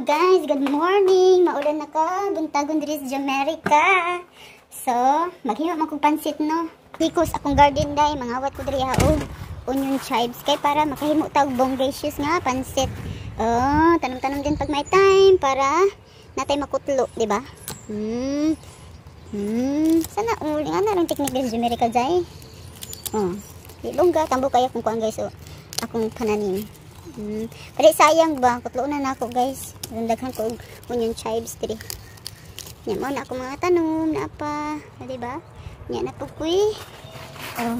guys, good morning. Maulan na ka, buntagon diri sa Jamaica. So, maghimo man kog pansit no. Hikos akong garden day, mangawat ko diri og onion chives kay para makahimo tag bongacious nga pansit. Oh, tanom-tanom din pag may time para natay makutlo, di ba? Sana uli nga na ron technique diri sa Jamaica day. Oh, di bongga tambo kaya kung kuan guys, so akong pananim. Pero sayang ba, kutlo na ako guys. Daghan ko onion chives diri. Nya mo na ako mga tanom na pa, di ba? Nya na pukoy. Oh,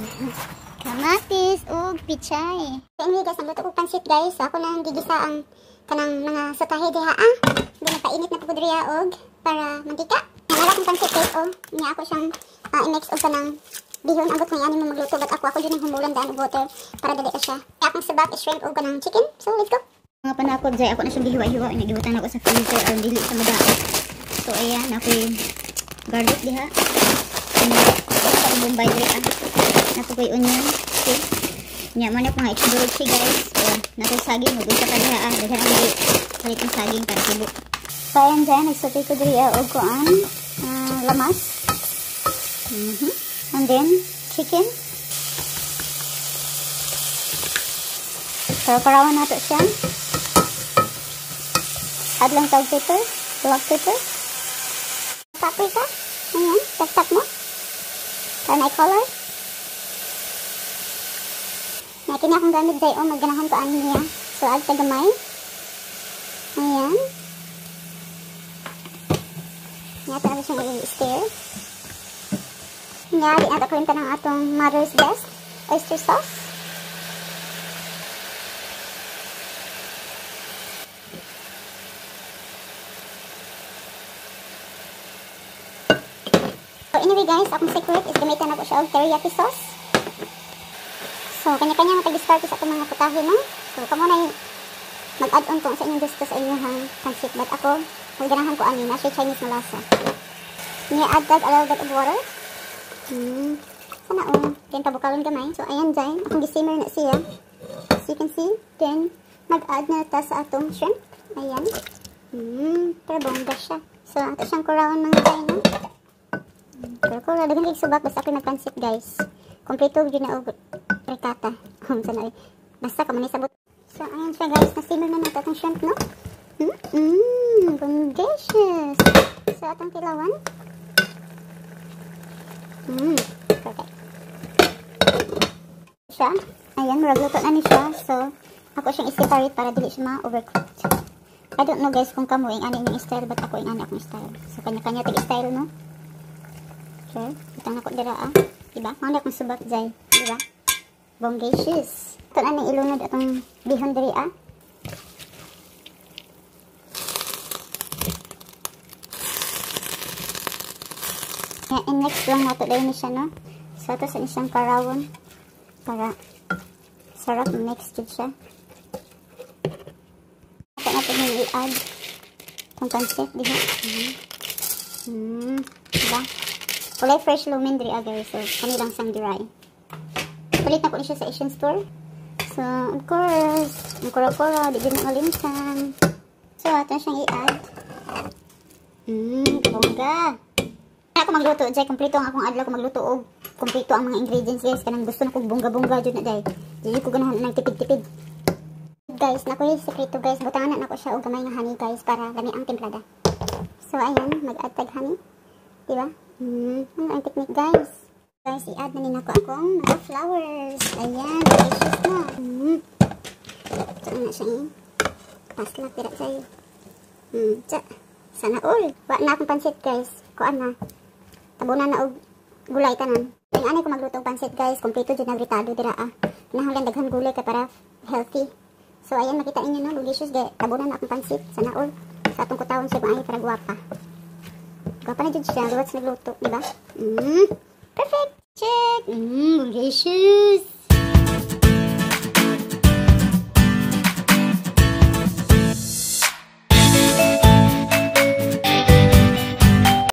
kamatis ug pichay. Anyway guys, ang luto ko pansit guys. Ako lang gigisa ang kanang mga sutahe diha Dili painit na pugod diri og para mantika. Nalala kong pansit guys oh. Nya ako siyang i-mix og kanang bihon ang may ani mo magluto but ako dyan ang humulan daan og water para dali ka siya. Kaya akong sabak is shrimp o kanang chicken. So let's go. Mga panakod dyan, ako na siyang gihiwa-hiwa. Nagibutan ako sa freezer aron dili sa madao. So ayan, ako yung garlic diha. Ako yung bombay diri Nato ko yung onion. Okay. Nya man ako mga explore siya guys. So nato saging, mag-usa ka diha. Daghan ang dili. Palit yung saging para sibo. So ayan dyan, nagsutay ko diri og kuan lamas. And then, chicken. So, parawan nato siya. Add lang tag pepper, black pepper. Paprika. Ayan, tap-tap mo. Para may color. Kini akong gamit dahil magganahan ko ani niya. So, add tagamay. Ayan. Nato na siyang i-stir. Nga, di natin kwenta ng atong mother's best oyster sauce. So anyway guys, akong secret is gamitan ako siya og teriyaki sauce. So kanya-kanya nga tag-start sa atong mga putahe no. So kamo na mag-add on kung sa inyong gusto sa inyong pansit. But ako, maganahan ko ani na siya Chinese na lasa. Ni-add tag a little bit of water. Sana then pabukalon gamay. So ayan dyan, akong gisimmer na siya. As you can see, then mag-add na ta sa atong shrimp. Ayan. Pero bongga siya. So ato siyang kurawan mga dyan no. Pero kung lalagan kayo subak, basta ako nagpansit guys. Kompleto yun na og ricata. Sana basta ka man isabot. So ayan siya guys, nasimmer na nato atong shrimp no. Bongacious. So atong kilawan. Perfect. Siya. Ayan, maragluto na ni siya. So, ako siyang i-separate para dili siya ma-overcooked. I don't know guys kung kamuing ano yung style, but ako yung ano akong style. So, kanya-kanya tag-style, no? Okay. Itang ako dira, diba? Mga akong subak dyan. Diba? Bongacious. Ito na nang ilunod atong bihon diri, And next lang nato dahil ni siya no. So ito sa isang karawon para sarap mix jud siya. Ito natin yung i-add itong pansit diba. Diba? Kulay fresh lumen diri guys. So kanilang sang dry. Palit na ko ni siya sa Asian store. So of course ang kura-kura di din malimsan. So ito siyang i-add. Bongga. Ako magluto, jay kompleto ang akong adlaw ko magluto og kompleto ang mga ingredients guys. Kanang gusto na kog bongga-bongga jud na jay. Dili ko ganahan nang tipid-tipid. Guys, nako yung sekreto guys. Butangan na nako siya og gamay nga honey guys para lami ang templada. So ayan, mag-add tag honey. Diba? Ano ang technique guys? Guys, i-add na din ako akong mga flowers. Ayan, delicious na. Ito na siya pasla pira sa'yo. Sana all. Wa na akong pansit guys. Kuan na. Tabunan na og gulay tanan. Kaya ani ko magluto og pansit guys, kompleto jud nagritado dira Nahanglan daghan gulay kay para healthy. So ayan makita inyo no, delicious de. Tabunan na akong pansit, sana all. Sa atong kutawon siya maayo para guwapa. Guwapa na jud siya, luwat sa nagluto, di ba? Perfect. Check. Delicious.